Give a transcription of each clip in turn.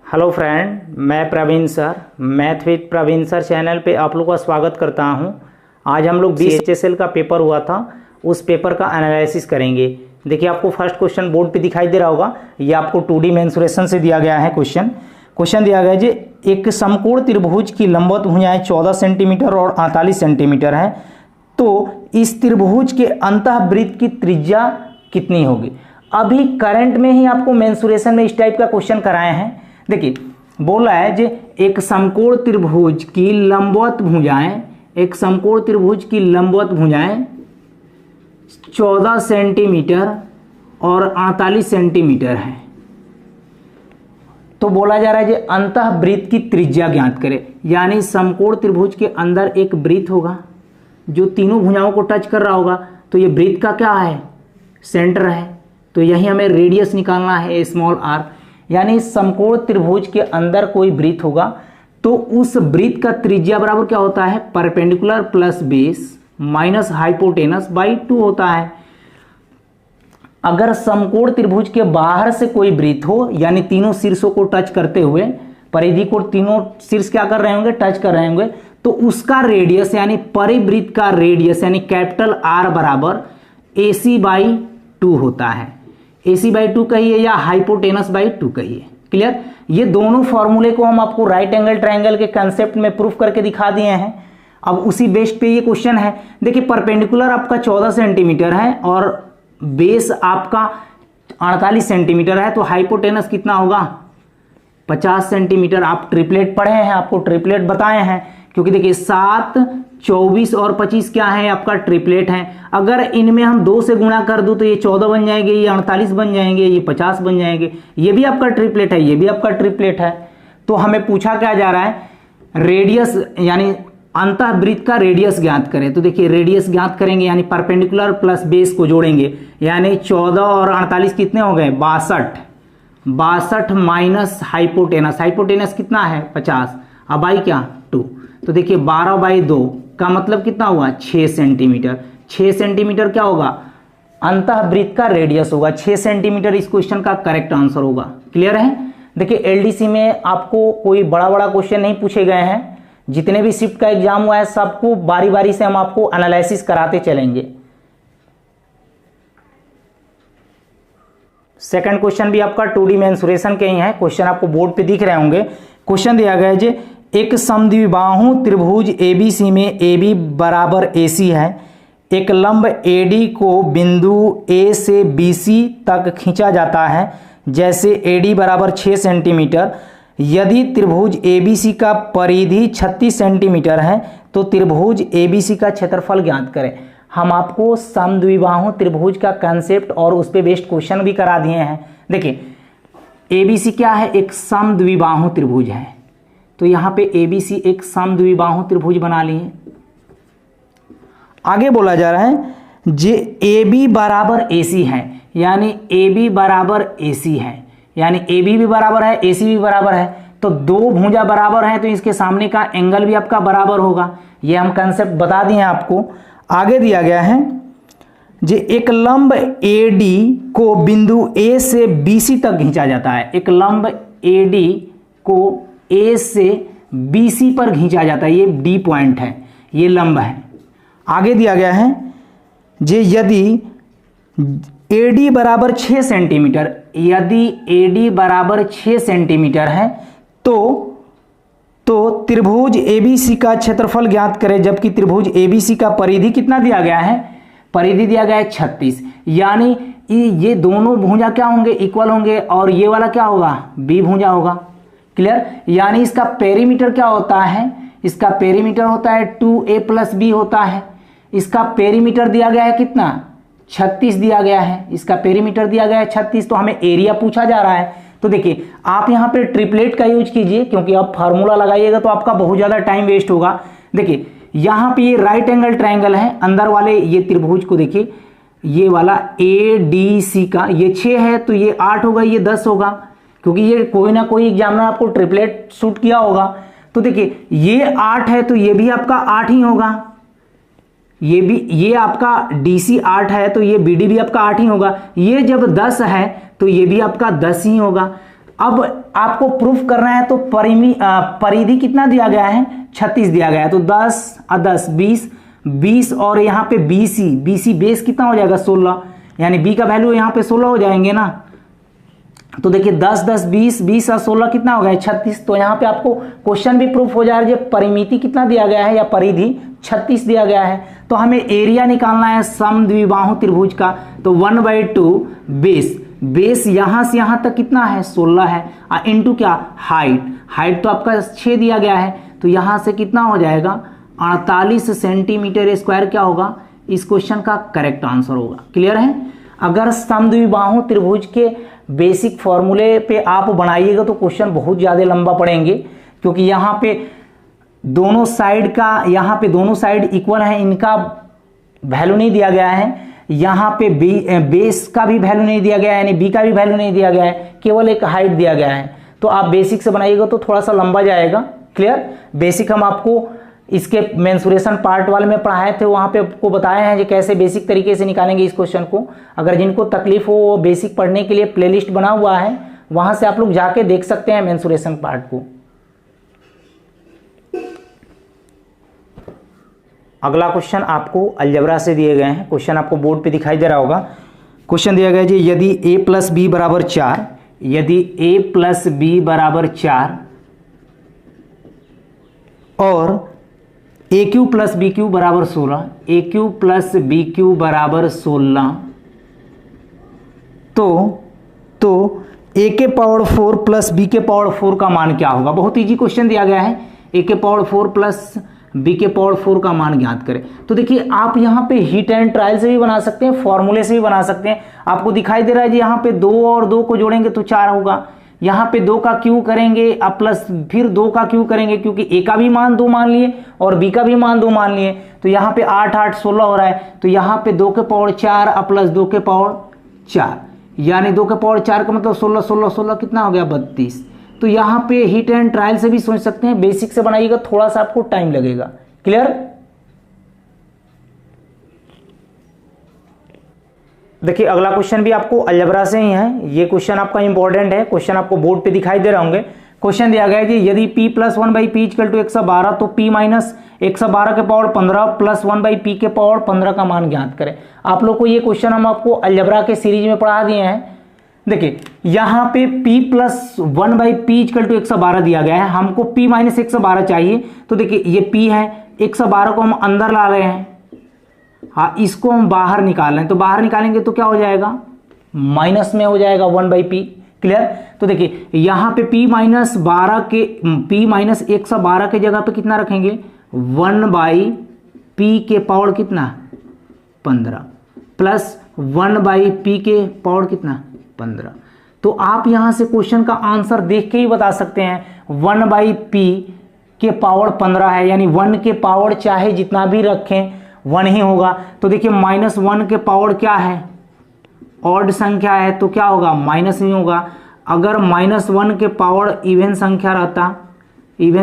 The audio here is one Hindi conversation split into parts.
हेलो फ्रेंड, मैं Praveen sir math with Praveen sir channel पे आप लोगों का स्वागत करता हूं। आज हम लोग BHSL का पेपर हुआ था, उस पेपर का एनालिसिस करेंगे। देखिए, आपको फर्स्ट क्वेश्चन बोर्ड पे दिखाई दे रहा होगा। ये आपको 2D मेंसुरेशन से दिया गया है। क्वेश्चन दिया गया है जी, एक समकोण त्रिभुज की लंबवत भुजाएं 14 सेंटीमीटर और 48 सेंटीमीटर है, तो इस त्रिभुज के अंतःवृत्त की त्रिज्या कितनी होगी। अभी करंट में ही आपको मेंसुरेशन में इस टाइप का क्वेश्चन कराए हैं। देखिए, बोला है जो एक समकोण त्रिभुज की लंबवत भुजाएं, एक समकोण त्रिभुज की लंबवत भुजाएं 14 सेंटीमीटर और 48 सेंटीमीटर है। तो बोला जा रहा है कि अंतःवृत्त की त्रिज्या ज्ञात करें। यानी समकोण त्रिभुज के अंदर एक वृत्त होगा जो तीनों भुजाओं को टच कर रहा होगा, तो ये वृत्त का क्या है, सेंटर है। तो यही हमें रेडियस निकालना है, स्मॉल r। यानी समकोण त्रिभुज के अंदर कोई वृत्त होगा तो उस वृत्त का त्रिज्या बराबर क्या होता है, perpendicular plus base minus hypotenuse by 2 होता है। अगर समकोण त्रिभुज के बाहर से कोई वृत्त हो, यानी तीनों शीर्षों को टच करते हुए, परिधि को तीनों शीर्ष क्या कर रहे होंगे, टच कर रहे होंगे, तो उसका रेडियस यानी परिवृत्त का रेडियस यानी कैपिटल R बराबर AC बाई 2 होता है। AC बाई 2 कहिए या हाइपोटेनस बाई 2 कहिए। क्लियर। ये दोनों फॉर्मूले को हम आपको राइट एंगल ट्रायंगल के कंसेप्ट में प्रूफ करके दिखा दिए हैं। अब उसी बेस पे ये क्वेश्चन है। देखिए, परपेंडिकुलर आपका 14 सेंटीमीटर है और बेस आपका 48 सेंटीमीटर है, तो हाइपोटेनस कितना होगा, 50 सेंटीमीटर। आप ट्रिपलेट पढ़े हैं, आपको ट्रिपलेट बताए हैं, क्योंकि देखिए 7, 24 और 25 क्या है, आपका ट्रिपलेट है। अगर इनमें हम 2 से गुणा कर दूं तो ये 14 बन जाएंगे, ये 48 बन जाएंगे, ये 50 बन जाएंगे। ये भी आपका ट्रिपलेट है, ये भी आपका ट्रिपलेट है। तो हमें पूछा क्या जा रहा है, रेडियस यानी अंतःवृत्त का रेडियस ज्ञात करें। तो देखिए, रेडियस ज्ञात करेंगे यानी परपेंडिकुलर प्लस बेस को जोड़ेंगे, यानी 14 और 48 कितने हो गए, 62 माइनस हाइपोटेनस कितना है, 50, अब बाई क्या 2। तो देखिए 12 बाई 2 का मतलब कितना हुआ, 6 सेंटीमीटर। 6 सेंटीमीटर क्या होगा, अंतःवृत्त का रेडियस होगा। 6 सेंटीमीटर इस क्वेश्चन का करेक्ट आंसर होगा। क्लियर है। देखिए, LDC में आपको कोई बड़ा बड़ा क्वेश्चन नहीं पूछे गए हैं। जितने भी शिफ्ट का एग्जाम हुआ है सबको बारी बारी से हम आपको एनालिसिस कराते चलेंगे। सेकंड क्वेश्चन भी आपका 2D मेंसुरेशन के ही है। क्वेश्चन आपको बोर्ड पे दिख रहे होंगे। क्वेश्चन दिया गया है जी, एक समद्विबाहु त्रिभुज ABC में AB बराबर AC है। एक लंब AD को बिंदु A से BC तक खींचा जाता है, जैसे AD बराबर 6 सेंटीमीटर। यदि त्रिभुज ABC का परिधि 36 सेंटीमीटर है तो त्रिभुज ABC का क्षेत्रफल ज्ञात करें। हम आपको समद्विबाहु त्रिभुज का कंसेप्ट और उस पे बेस्ड क्वेश्चन भी करा दिए हैं। देखिए, ABC क्या है, एक समद्विबाहु त्रिभुज है। तो यहां पे ABC एक समद्विबाहु त्रिभुज बना लिए। आगे बोला जा रहा है जे AB बराबर AC है, यानी AB बराबर AC है, यानी AB भी बराबर है, AC भी बराबर है। तो दो भुजा बराबर है तो इसके सामने का एंगल भी आपका बराबर होगा। ये हम कंसेप्ट बता दिए हैं आपको। आगे दिया गया है जे एक लंब AD को बिंदु A से BC तक खींचा जाता है। एक लंब AD को A से BC पर खींचा जाता है। ये D पॉइंट है, ये लंब है। आगे दिया गया है जे यदि AD बराबर 6 सेंटीमीटर, यदि AD बराबर 6 सेंटीमीटर है तो त्रिभुज ABC का क्षेत्रफल ज्ञात करें। जबकि त्रिभुज ABC का परिधि कितना दिया गया है, परिधि दिया गया है 36। यानी ये दोनों भुजा क्या होंगे, इक्वल होंगे, और ये वाला क्या होगा, B भुजा होगा। क्लियर। यानी इसका पेरीमीटर क्या होता है, इसका पेरीमीटर होता है 2A प्लस B होता है। इसका पेरीमीटर दिया गया है कितना, 36 दिया गया है। इसका पेरीमीटर दिया गया है 36। तो हमें एरिया पूछा जा रहा है। तो देखिए, आप यहां पे ट्रिपलेट का यूज कीजिए, क्योंकि आप फार्मूला लगाइएगा तो आपका बहुत ज्यादा टाइम वेस्ट होगा। देखिए, यहां पे ये राइट एंगल ट्रायंगल है, अंदर वाले ये त्रिभुज को देखिए, ये वाला ADC का ये 6 है तो ये 8 होगा, ये 10 होगा, क्योंकि ये कोई ना कोई एग्जामिनर आपको ट्रिपलेट शूट किया होगा। तो देखिए, ये 8 है तो ये भी आपका 8 ही होगा। ये आपका DC 8 है तो ये BD भी आपका 8 ही होगा। ये जब 10 है तो ये भी आपका 10 ही होगा। अब आपको प्रूफ करना है तो परिधि कितना दिया गया है, 36 दिया गया है। तो 10 और 10 20 और यहाँ पे BC बेस कितना हो जाएगा 16, यानी B का वैल्यू यहाँ पे 16 हो जाएंगे ना। तो देखिए 10 10 20 और 16 कितना हो गया 36। तो यहाँ पे आपको क्वेश्चन भी प्रूफ हो जा रहा है, परिमिति कितना दिया गया है या परिधि 36 दिया गया है। तो हमें एरिया निकालना है समद्विबाहु त्रिभुज का। तो 1/2 बेस यहां से यहां तक कितना है 16 है, इनटू क्या हाइट तो आपका 6 दिया गया है। तो यहां से कितना हो जाएगा 48 सेंटीमीटर स्क्वायर क्या होगा, इस क्वेश्चन का करेक्ट आंसर होगा। क्लियर है। अगर समद्विबाहु त्रिभुज के बेसिक फॉर्मूले पे आप बनाइएगा तो क्वेश्चन बहुत ज्यादा लंबा पड़ेंगे, क्योंकि यहाँ पे दोनों साइड इक्वल है, इनका वैल्यू नहीं दिया गया है। यहाँ पे बेस का भी वैल्यू नहीं दिया गया है, यानी बी का भी वैल्यू नहीं दिया गया है, केवल एक हाइट दिया गया है। तो आप बेसिक से बनाइएगा तो थोड़ा सा लंबा जाएगा। क्लियर। बेसिक हम आपको इसके मेंसुरेशन पार्ट वाले में पढ़ाए थे, वहां पे आपको बताए हैं कि कैसे बेसिक तरीके से निकालेंगे इस क्वेश्चन को। अगर जिनको तकलीफ हो वो बेसिक पढ़ने के लिए प्लेलिस्ट बना हुआ है, वहां से आप लोग जाके देख सकते हैं मेंसुरेशन पार्ट को। अगला क्वेश्चन आपको अलजेब्रा से दिए गए हैं। क्वेश्चन आपको बोर्ड पे दिखाई दे रहा होगा। क्वेश्चन दिया गया जी, यदि a + b = 4, यदि a + b = 4 और aq + bq = 16, aq + bq = 16, तो a के पावर 4 + b के पावर 4 का मान क्या होगा। बहुत इजी क्वेश्चन दिया गया है। a के पावर 4 + b के पावर 4 का मान ज्ञात करें। तो देखिए आप यहाँ पे हिट एंड ट्रायल से भी बना सकते हैं, फॉर्मूले से भी बना सकते हैं। आपको दिखाई दे रहा है जी, यहाँ पे 2 और 2 को जोड़ेंगे तो 4 होगा। यहाँ पे 2 का क्यू करेंगे अब प्लस फिर 2 का क्यू करेंगे, क्योंकि a का भी मान 2 मान लिए और b का भी मान 2 मान लिए। तो यहाँ पे 8 8 16 हो रहा है। तो यहाँ पे 2 के पावर 4 और प्लस 2 के पावर 4, यानी 2 के पावर 4 का मतलब 16 16 16 कितना हो गया 32। तो यहाँ पे हिट एंड ट्रायल से भी सोच सकते हैं, बेसिक से बनाइएगा थोड़ा सा आपको टाइम लगेगा। क्लियर। देखिए अगला क्वेश्चन भी आपको अलजेब्रा से ही है। ये क्वेश्चन आपका इंपॉर्टेंट है। क्वेश्चन आपको बोर्ड पे दिखाई दे रहे होंगे। क्वेश्चन दिया गया है कि यदि p + 1/p = 112, तो p - 112 के पावर 15 + 1/p के पावर 15 का मान ज्ञात करें। आप लोग को ये क्वेश्चन हम आपको अलजेब्रा के सीरीज में पढ़ा दिए हैं। देखिए यहाँ पे p + 1/p = 112 दिया गया है, हमको p - 112 चाहिए। तो देखिए ये p है, 112 को हम अंदर ला रहे हैं, हाँ इसको हम बाहर निकाल रहे हैं। तो बाहर निकालेंगे तो क्या हो जाएगा, माइनस में हो जाएगा 1/p। क्लियर। तो देखिए यहाँ पे p - 112 के जगह पे कितना रखेंगे 1/p के पावर कितना 15 प्लस 1/p के पावर कितना 15। तो आप यहां से क्वेश्चन का आंसर देख के ही बता सकते हैं। 1/p के पावर 15 है, यानी 1 के पावर चाहे जितना भी रखें 1 ही होगा। तो देखिए -1 के पावर क्या है, ऑड संख्या है, तो क्या होगा माइनस ही होगा। अगर -1 के पावर इवन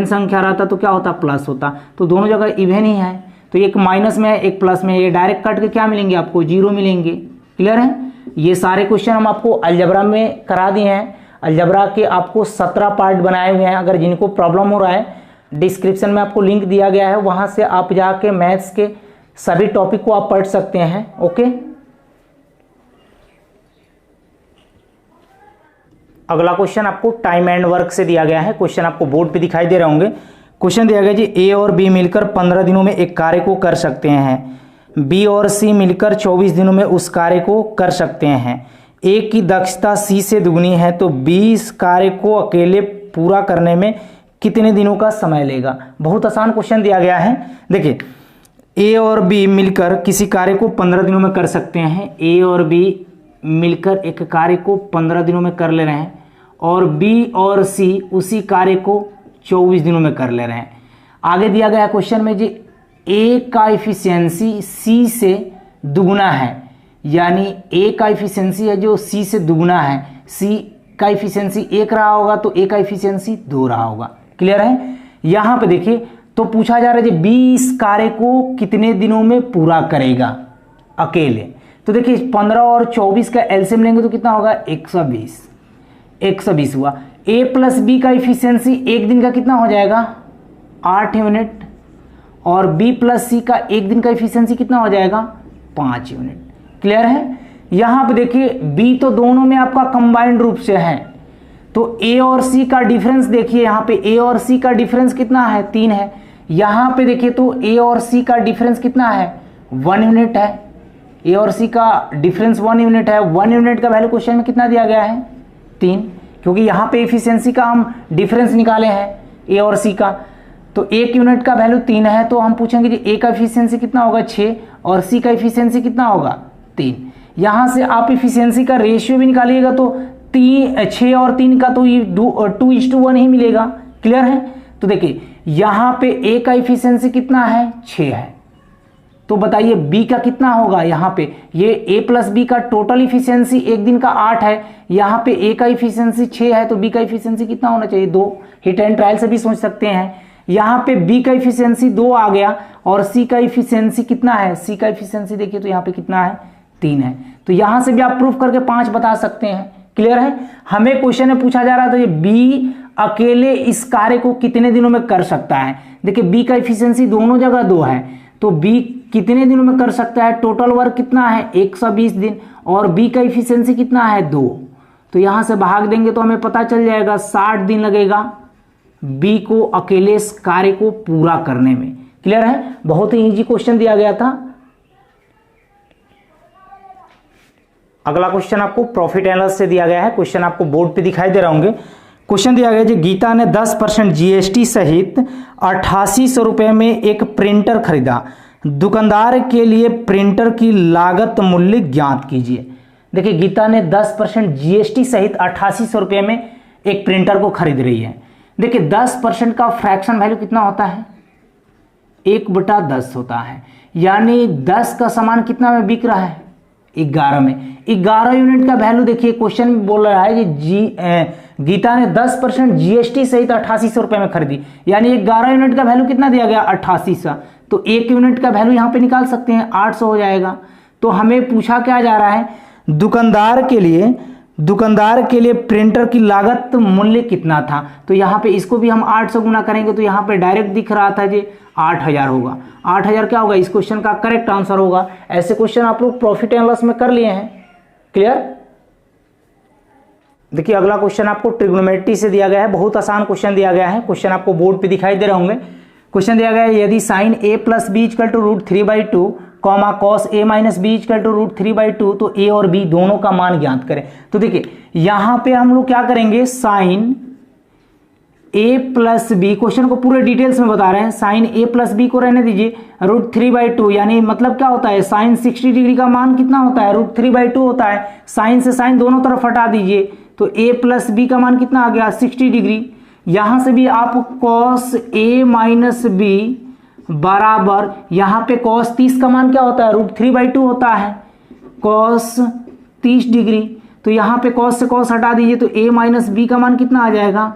संख्या रहता तो क्या होता प्लस होता। तो दोनों जगह इवन ही है, तो एक माइनस में है एक प्लस में, ये डायरेक्ट कट के क्या मिलेंगे आपको 0 मिलेंगे। क्लियर है। ये सारे क्वेश्चन हम आपको अलजेब्रा में करा दिए हैं। अलजेब्रा के आपको 17 पार्ट बनाए हुए हैं। अगर जिनको प्रॉब्लम हो रहा है डिस्क्रिप्शन में आपको लिंक दिया गया है, वहां से आप जाके मैथ्स के सभी टॉपिक को आप पढ़ सकते हैं। ओके। अगला क्वेश्चन आपको टाइम एंड वर्क से दिया गया है। क्वेश्चन आपको बोर्ड पे दिखाई दे रहे होंगे। क्वेश्चन दिया गया जी, ए और बी मिलकर 15 दिनों में एक कार्य को कर सकते हैं, बी और सी मिलकर 24 दिनों में उस कार्य को कर सकते हैं। ए की दक्षता सी से दुगनी है, तो बी इस कार्य को अकेले पूरा करने में कितने दिनों का समय लेगा। बहुत आसान क्वेश्चन दिया गया है। देखिए ए और बी मिलकर किसी कार्य को 15 दिनों में कर सकते हैं। ए और बी मिलकर एक कार्य को 15 दिनों में कर ले रहे हैं, और बी और सी उसी कार्य को 24 दिनों में कर ले रहे हैं। आगे दिया गया क्वेश्चन में जी, ए का इफिशियंसी सी से दुगुना है, यानी ए का इफिशियंसी है जो सी से दुगुना है। सी का इफिशियंसी 1 रहा होगा तो ए का इफिशियंसी 2 रहा होगा। क्लियर है। यहां पे देखिए तो पूछा जा रहा है जी, बी इस कार्य को कितने दिनों में पूरा करेगा अकेले। तो देखिए 15 और 24 का एलसीएम लेंगे तो कितना होगा 120 हुआ। ए प्लस बी का इफिशियंसी एक दिन का कितना हो जाएगा 8 यूनिट, और बी प्लस सी का एक दिन का इफिशियंसी कितना हो जाएगा 5 यूनिट। क्लियर है। यहां पे देखिए बी तो दोनों में आपका कंबाइंड रूप से है, तो ए और सी का डिफरेंस देखिए, यहां पे ए और सी का डिफरेंस कितना है 3 है। यहां पे देखिए तो ए और सी का डिफरेंस कितना है 1 यूनिट है। ए और सी का डिफरेंस 1 यूनिट है। 1 यूनिट का वैल्यू क्वेश्चन में कितना दिया गया है 3, क्योंकि यहाँ पे एफिशिएंसी का हम डिफरेंस निकाले हैं ए और सी का, तो 1 यूनिट का वैल्यू 3 है, तो हम पूछेंगे जी ए का एफिशिएंसी कितना होगा 6 और सी का एफिशिएंसी कितना होगा 3। यहाँ से आप एफिशिएंसी का रेशियो भी निकालिएगा तो 6 और 3 का तो ये 2:1 ही मिलेगा। क्लियर है। तो देखिए यहाँ पे ए का एफिशिएंसी कितना है 6 है, तो बताइए बी का कितना होगा। यहाँ पे ये ए प्लस बी का टोटल इफिशियंसी एक दिन का 8 है, यहाँ पे ए का इफिशियंसी 6 है, तो बी का इफिशियंसी कितना होना चाहिए 2। हिट एंड ट्रायल से भी सोच सकते हैं। यहाँ पे बी का इफिशियंसी 2 आ गया और सी का इफिशियंसी कितना है, सी का इफिशियंसी देखिए तो यहाँ पे कितना है 3 है, तो यहाँ से भी आप प्रूफ करके 5 बता सकते हैं। क्लियर है। हमें क्वेश्चन में पूछा जा रहा था ये बी अकेले इस कार्य को कितने दिनों में कर सकता है। देखिए बी का इफिशियंसी दोनों जगह 2 है, तो बी कितने दिनों में कर सकता है, टोटल वर्क कितना है 120 दिन, और बी का इफिशियंसी कितना है 2, तो यहां से भाग देंगे तो हमें पता चल जाएगा 60 दिन लगेगा बी को अकेले इस कार्य को पूरा करने में। क्लियर है। बहुत ही इजी क्वेश्चन दिया गया था। अगला क्वेश्चन आपको प्रॉफिट एंड लॉस से दिया गया है। क्वेश्चन आपको बोर्ड पे दिखाई दे रहे होंगे। क्वेश्चन दिया गया है, गीता ने 10% जीएसटी सहित 8800 रुपए में एक प्रिंटर खरीदा, दुकानदार के लिए प्रिंटर की लागत मूल्य ज्ञात कीजिए। देखिए गीता ने 10% जीएसटी सहित 8800 रुपये में एक प्रिंटर को खरीद रही है। देखिए 10% का फ्रैक्शन वैल्यू कितना होता है 1/10 होता है, यानी 10 का सामान कितना में बिक रहा है 11 में। 11 यूनिट का वैल्यू देखिए क्वेश्चन में बोल रहा है कि गीता ने 10% जीएसटी सहित 8800 रुपये में खरीदी, यानी 11 यूनिट का वैल्यू कितना दिया गया 8800, तो 1 यूनिट का वैल्यू यहाँ पे निकाल सकते हैं 800 हो जाएगा। तो हमें पूछा क्या जा रहा है दुकानदार के लिए प्रिंटर की लागत मूल्य कितना था, तो यहाँ पे इसको भी हम 800 गुना करेंगे तो यहाँ पे डायरेक्ट दिख रहा था जी 8000 होगा। 8000 क्या होगा इस क्वेश्चन का करेक्ट आंसर होगा। ऐसे क्वेश्चन आप लोग प्रॉफिट एंड लॉस में कर लिए हैं। क्लियर। देखिए अगला क्वेश्चन आपको ट्रिग्नोमेट्री से दिया गया है। बहुत आसान क्वेश्चन दिया गया है। क्वेश्चन आपको बोर्ड पे दिखाई दे रहे होंगे। क्वेश्चन दिया गया है, यदि sine a plus b equal to √3/2 comma cos a minus b equal to √3/2 तो a और b दोनों का मान ज्ञात करें। तो देखिए यहां पे हम लोग क्या करेंगे, sine a plus b, question को पूरे डिटेल्स में बता रहे हैं, साइन a प्लस बी को रहने दीजिए √3/2, यानी मतलब क्या होता है साइन 60 डिग्री का मान कितना होता है √3/2 होता है। साइन से साइन दोनों तरफ हटा दीजिए तो a प्लस बी का मान कितना आ गया 60 डिग्री। यहां से भी आप कॉस a माइनस बी बराबर, यहां पे कॉस 30 का मान क्या होता है √3/2 होता है, कॉस 30 डिग्री, तो यहां पे कॉस से कॉस हटा दीजिए तो a माइनस बी का मान कितना आ जाएगा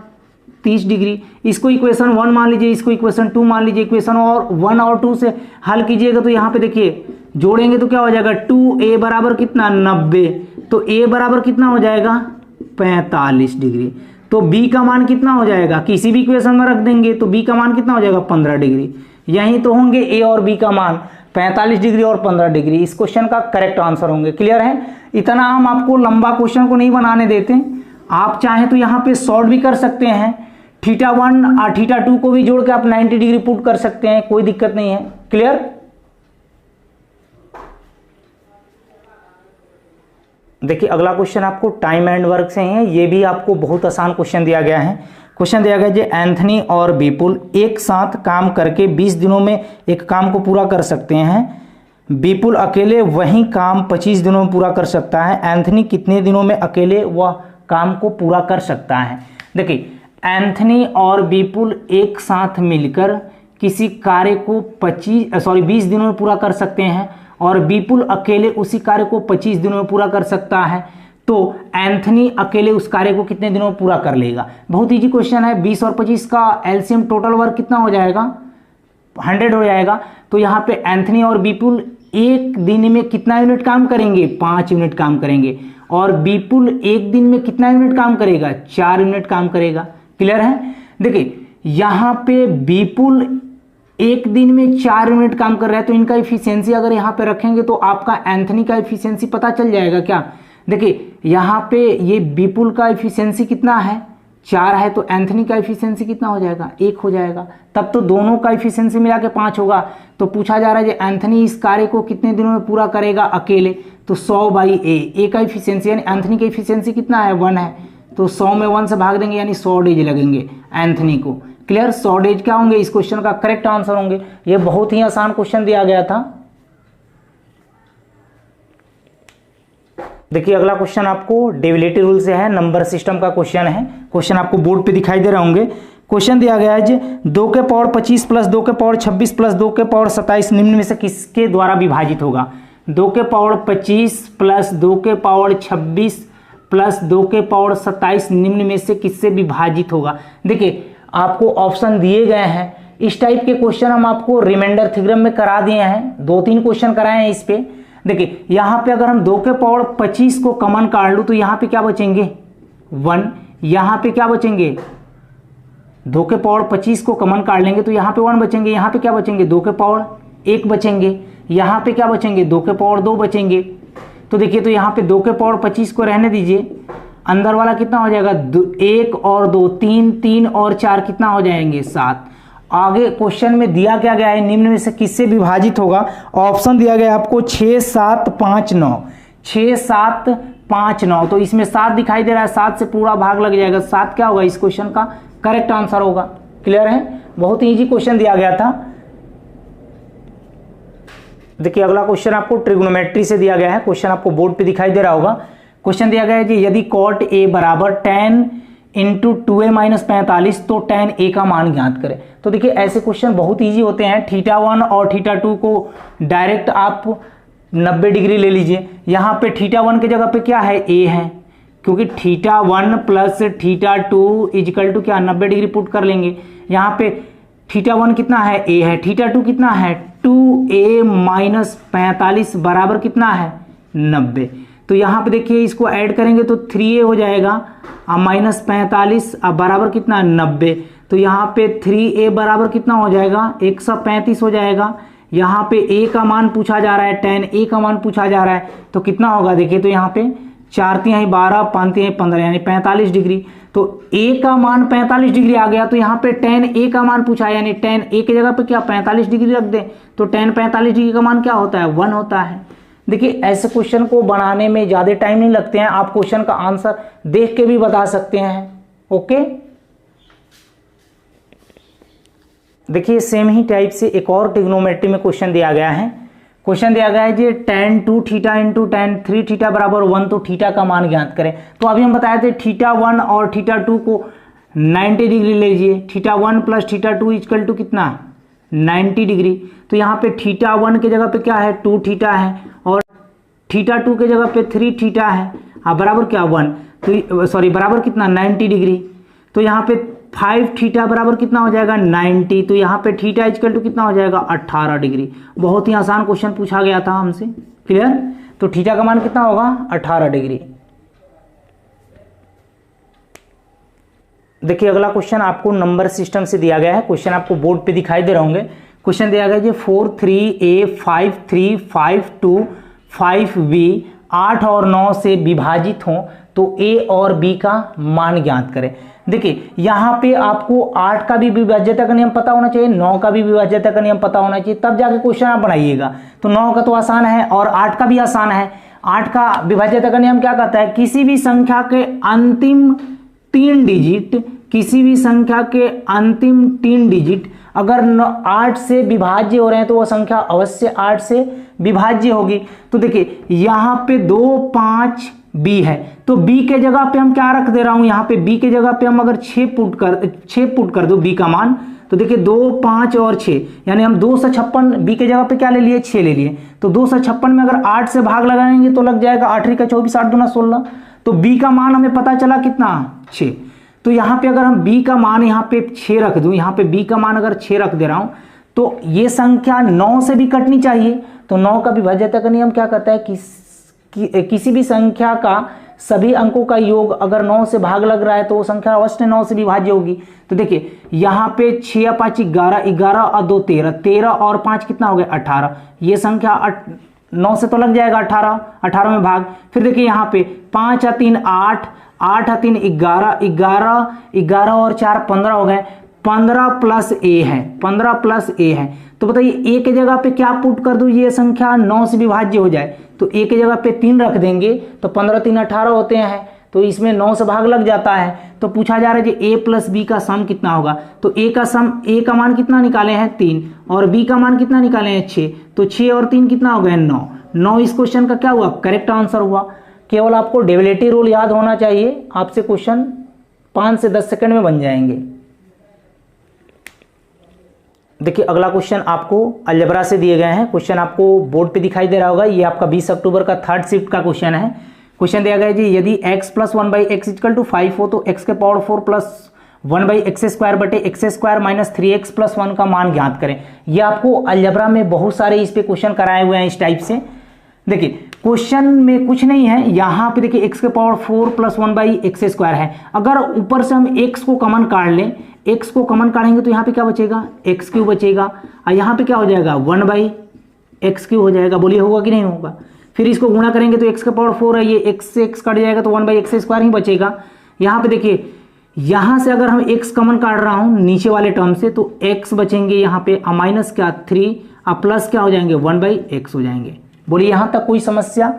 30 डिग्री। इसको इक्वेशन 1 मान लीजिए, इसको इक्वेशन 2 मान लीजिए। इक्वेशन और 1 और 2 से हल कीजिएगा तो यहाँ पे देखिए जोड़ेंगे तो क्या हो जाएगा 2a बराबर कितना 90, तो a बराबर कितना हो जाएगा 45 डिग्री। तो b का मान कितना हो जाएगा, किसी भी इक्वेशन में रख देंगे तो b का मान कितना हो जाएगा 15 डिग्री। यहीं तो होंगे a और b का मान 45 डिग्री और 15 डिग्री, इस क्वेश्चन का करेक्ट आंसर होंगे। क्लियर है। इतना हम आपको लंबा क्वेश्चन को नहीं बनाने देते, आप चाहें तो यहाँ पे शॉर्ट भी कर सकते हैं। θ1 और θ2 को भी जोड़ के आप 90 डिग्री पुट कर सकते हैं, कोई दिक्कत नहीं है। क्लियर। देखिए अगला क्वेश्चन आपको टाइम एंड वर्क से है। ये भी आपको बहुत आसान क्वेश्चन दिया गया है। क्वेश्चन दिया गया है एंथनी और विपुल एक साथ काम करके 20 दिनों में एक काम को पूरा कर सकते हैं। विपुल अकेले वही काम 25 दिनों में पूरा कर सकता है। एंथनी कितने दिनों में अकेले वह काम को पूरा कर सकता है। देखिए एंथनी और विपुल एक साथ मिलकर किसी कार्य को 20 दिनों में पूरा कर सकते हैं और विपुल अकेले उसी कार्य को 25 दिनों में पूरा कर सकता है, तो एंथनी अकेले उस कार्य को कितने दिनों में पूरा कर लेगा। बहुत इजी क्वेश्चन है। 20 और 25 का एलसीएम टोटल वर्क कितना हो जाएगा 100 हो जाएगा। तो यहाँ पे एंथनी और विपुल एक दिन में कितना यूनिट काम करेंगे 5 यूनिट काम करेंगे, और बीपुल एक दिन में कितना यूनिट काम करेगा, 4 यूनिट काम करेगा। क्लियर है। देखिए यहाँ पे बीपुल एक दिन में 4 यूनिट काम कर रहा है, तो इनका इफिशियंसी अगर यहाँ पे रखेंगे तो आपका एंथनी का इफिशियंसी पता चल जाएगा क्या। देखिए यहाँ पे ये बीपुल का इफिशियंसी कितना है, 4 है, तो एंथनी का इफिशियंसी कितना हो जाएगा, 1 हो जाएगा। तब तो दोनों का इफिशियंसी मिला के 5 होगा। तो पूछा जा रहा है कि एंथनी इस कार्य को कितने दिनों में पूरा करेगा अकेले, तो 100/a। ए का इफिशियंसी यानी एंथनी का इफिशियंसी कितना है, 1 है, तो 100 में 1 से भाग देंगे यानी 100 डेज लगेंगे एंथनी को। क्लियर। 100 डेज क्या होंगे, इस क्वेश्चन का करेक्ट आंसर होंगे। ये बहुत ही आसान क्वेश्चन दिया गया था। देखिए अगला क्वेश्चन आपको डेविएटिव रूल से है, नंबर सिस्टम का क्वेश्चन है। क्वेश्चन आपको बोर्ड पे दिखाई दे रहे होंगे। क्वेश्चन दिया गया है जी 2 के पावर 25 प्लस 2 के पावर 26 प्लस 2 के पावर 27 निम्न में से किसके द्वारा विभाजित होगा। 2 के पावर 25 प्लस 2 के पावर 26 प्लस 2 के पावर 27 निम्न में से किससे विभाजित होगा। देखिए आपको ऑप्शन दिए गए हैं। इस टाइप के क्वेश्चन हम आपको रिमाइंडर थ्योरम में करा दिए हैं, 2-3 क्वेश्चन कराए हैं इस पे। देखिए यहाँ पे अगर हम 2 के पावर 25 को कॉमन काट लूँ तो यहाँ पे क्या बचेंगे, 1। यहाँ पे क्या बचेंगे, 2 के पावर 25 को कॉमन काट लेंगे तो यहाँ पे 1 बचेंगे। यहाँ पे क्या बचेंगे, 2 के पावर 1 बचेंगे। यहाँ पे क्या बचेंगे, 2 के पावर 2 बचेंगे। तो देखिए तो यहाँ पे 2 के पावर 25 को रहने दीजिए, अंदर वाला कितना हो जाएगा, 1 और 2 3, 3 और 4 कितना हो जाएंगे, 7। आगे क्वेश्चन में दिया क्या गया है, निम्न में से किससे विभाजित होगा। ऑप्शन दिया गया है आपको 6, 7, 5, 9। 6, 7, 5, 9, तो इसमें 7 दिखाई दे रहा है, 7 से पूरा भाग लग जाएगा। 7 क्या होगा, इस क्वेश्चन का करेक्ट आंसर होगा। क्लियर है। बहुत ही इजी क्वेश्चन दिया गया था। देखिए अगला क्वेश्चन आपको ट्रिग्नोमेट्री से दिया गया है। क्वेश्चन आपको बोर्ड पे दिखाई दे रहा होगा। क्वेश्चन दिया गया है कि यदि cot a बराबर 10 इंटू 2a माइनस 45 तो tan a का मान ज्ञात करें। तो देखिए ऐसे क्वेश्चन बहुत इजी होते हैं। θ1 और θ2 को डायरेक्ट आप 90 डिग्री ले लीजिए। यहाँ पे θ1 के जगह पे क्या है, a है, क्योंकि θ1 प्लस θ2 इजिकल टू क्या, 90 डिग्री पुट कर लेंगे। यहाँ पे θ1 कितना है, a है, θ2 कितना है, 2a माइनस 45 बराबर कितना है, 90। तो यहाँ पे देखिए इसको ऐड करेंगे तो 3a हो जाएगा माइनस 45 बराबर कितना, 90। तो यहाँ पे 3a बराबर कितना हो जाएगा, 135 हो जाएगा। यहाँ पे a का मान पूछा जा रहा है, tan a का मान पूछा जा रहा है, तो कितना होगा देखिए, तो यहाँ पे 4 तिहाई 12, 5 तिहाई 15 यानी 45 डिग्री। तो a का मान 45 डिग्री आ गया। तो यहाँ पे tan a का मान पूछा है, यानी tan a की जगह पे क्या 45 डिग्री रख दें, तो tan 45 डिग्री का मान क्या होता है, 1 होता है। देखिए ऐसे क्वेश्चन को बनाने में ज़्यादा टाइम नहीं लगते हैं, आप क्वेश्चन का आंसर देख के भी बता सकते हैं। ओके, देखिए सेम ही टाइप से एक और ट्रिग्नोमेट्री में क्वेश्चन दिया गया है। क्वेश्चन दिया गया है जी tan 2 theta into tan 3 theta बराबर 1, तो थीटा का मान ज्ञात करें। तो अभी हम बताए थे θ1 और θ2 को 90 डिग्री ले लीजिए। θ1 प्लस θ2 इक्वल टू कितना, 90 डिग्री। तो यहाँ पे θ1 के जगह पे क्या है, 2 थीटा है, और θ2 के जगह पे 3 थीटा है, बराबर क्या 1, तो सॉरी बराबर कितना 90 डिग्री। तो यहाँ पे 5 थीटा बराबर कितना हो जाएगा, 90। तो यहाँ पे थीटा इक्वल टू कितना हो जाएगा, 18 डिग्री। बहुत ही आसान क्वेश्चन पूछा गया था हमसे। क्लियर। तो थीटा का मान कितना होगा, 18 डिग्री। देखिए अगला क्वेश्चन आपको नंबर सिस्टम से दिया गया है। क्वेश्चन आपको बोर्ड पे दिखाई दे रहे होंगे। क्वेश्चन दिया गया है 4, 3a, 5, 3, 5, 2, 5b 8 और 9 से विभाजित हों तो a और b का मान ज्ञात करें। देखिए यहाँ पे आपको 8 का भी विभाज्यता का नियम पता होना चाहिए, 9 का भी विभाज्यता का नियम पता होना चाहिए, तब जाके क्वेश्चन आप बनाइएगा। तो 9 का तो आसान है और 8 का भी आसान है। 8 का विभाज्यता का नियम क्या कहता है, किसी भी संख्या के अंतिम 3 डिजिट, किसी भी संख्या के अंतिम 3 डिजिट अगर 8 से विभाज्य हो रहे हैं तो वह संख्या अवश्य 8 से विभाज्य होगी। तो देखिए यहाँ पे 2, 5 b है, तो b के जगह पे हम क्या रख दे रहा हूं, यहाँ पे b के जगह पे हम अगर 6 पुट कर दो b का मान, तो देखिए 2, 5 और 6 यानी हम 256 b के जगह पे क्या ले लिए, 6 ले लिए। तो 256 में अगर 8 से भाग लगाएंगे तो लग जाएगा 8 का 24, 8 दूना 16। तो b का मान हमें पता चला कितना, 6। तो यहाँ पे अगर हम b का मान यहाँ पे 6 रख दूं, यहाँ पे b का मान अगर 6 रख दे रहा हूं तो ये संख्या 9 से भी कटनी चाहिए। तो 9 का विभाज्यता का नियम क्या कहता है कि किसी भी संख्या का सभी अंकों का योग अगर 9 से भाग लग रहा है तो वो संख्या अवश्य 9 से विभाज्य होगी। तो देखिए यहाँ पे 6 या 5 11, 11 और 2 13, 13 और 5 कितना हो गया 18। ये संख्या 9 से तो लग जाएगा 18, 18 में भाग। फिर देखिए यहाँ पे 5 या 3 8, 8 या 3 11, 11, 11 और 4 15 हो गए। 15 प्लस ए है, 15 प्लस ए है। तो बताइए ए के जगह पे क्या पुट कर दूं ये संख्या 9 से विभाज्य हो जाए। तो ए के जगह पे 3 रख देंगे तो 15 3 18 होते हैं, तो इसमें 9 से भाग लग जाता है। तो पूछा जा रहा है कि ए प्लस बी का सम कितना होगा। तो ए का सम, ए का मान कितना निकाले हैं 3 और बी का मान कितना निकाले हैं 6। तो 6 और 3 कितना हो गया 9। 9 इस क्वेश्चन का क्या हुआ, करेक्ट आंसर हुआ। केवल आपको डेविएटिव रूल याद होना चाहिए, आपसे क्वेश्चन 5 से 10 सेकंड में बन जाएंगे। देखिए अगला क्वेश्चन आपको अलजेब्रा से दिए गए हैं। क्वेश्चन आपको बोर्ड पे दिखाई दे रहा होगा। ये आपका 20 अक्टूबर का 3rd शिफ्ट का क्वेश्चन है। क्वेश्चन दिया गया है जी, यदि x plus 1/x equal to 5 हो तो x के पावर 4 प्लस 1/x स्क्वायर बटे x square minus 3x plus 1 का मान ज्ञात करें। ये आपको अलजेब्रा में बहुत सारे इस पे क्वेश्चन कराए हुए हैं इस टाइप से। देखिए क्वेश्चन में कुछ नहीं है, यहाँ पे देखिए x के पावर 4 प्लस 1/x स्क्वायर है। अगर ऊपर से हम x को कॉमन काट लें, x को कॉमन काटेंगे तो यहाँ पे क्या बचेगा x क्यूब बचेगा और यहाँ पे क्या हो जाएगा 1/x क्यूब हो जाएगा। बोलिए होगा कि नहीं होगा। फिर इसको गुणा करेंगे तो x के पावर 4 है, ये x से x कट जाएगा तो 1/x स्क्वायर ही बचेगा। यहाँ पे देखिए यहाँ से अगर हम x कॉमन काट रहा हूँ नीचे वाले टर्म से तो x बचेंगे यहाँ पे माइनस क्या 3 और प्लस क्या हो जाएंगे 1/x हो जाएंगे। बोलिए यहाँ तक कोई समस्या।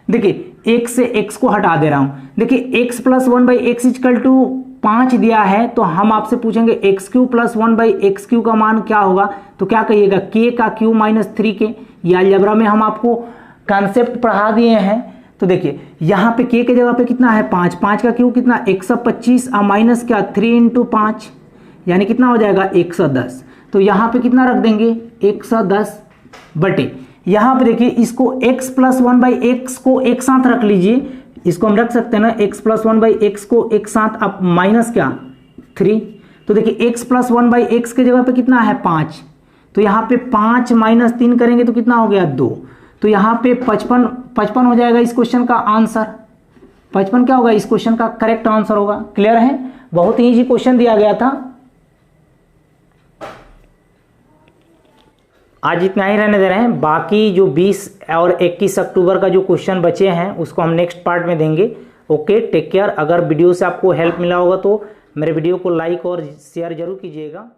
देखिए x से x को हटा दे रहा हूँ। देखिए x plus 1/x equal to 5 दिया है तो हम आपसे पूछेंगे x Q plus 1/x Q का मान क्या होगा। तो क्या कहिएगा k का क्यू माइनस 3k। या अलजेब्रा में हम आपको कॉन्सेप्ट पढ़ा दिए हैं। तो देखिए यहाँ पे k के जगह पे कितना है 5, 5 का क्यू कितना 125 और माइनस क्या 3 × 5 यानी कितना हो जाएगा 110। तो यहाँ पे कितना रख देंगे 110 बटे यहाँ पे देखिए इसको x प्लस 1/x को एक साथ रख लीजिए। इसको हम रख सकते हैं ना x प्लस 1/x को एक साथ, अब माइनस क्या 3। तो देखिए x प्लस 1/x के जगह पे कितना है 5, तो यहाँ पे 5 माइनस 3 करेंगे तो कितना हो गया 2। तो यहाँ पे 55 हो जाएगा इस क्वेश्चन का आंसर। 55 क्या होगा इस क्वेश्चन का करेक्ट आंसर होगा। क्लियर है, बहुत ही इजी क्वेश्चन दिया गया था। आज इतना ही रहने दे रहे हैं। बाकी जो 20 और 21 अक्टूबर का जो क्वेश्चन बचे हैं उसको हम नेक्स्ट पार्ट में देंगे। Okay, take care. अगर वीडियो से आपको हेल्प मिला होगा तो मेरे वीडियो को लाइक और शेयर जरूर कीजिएगा।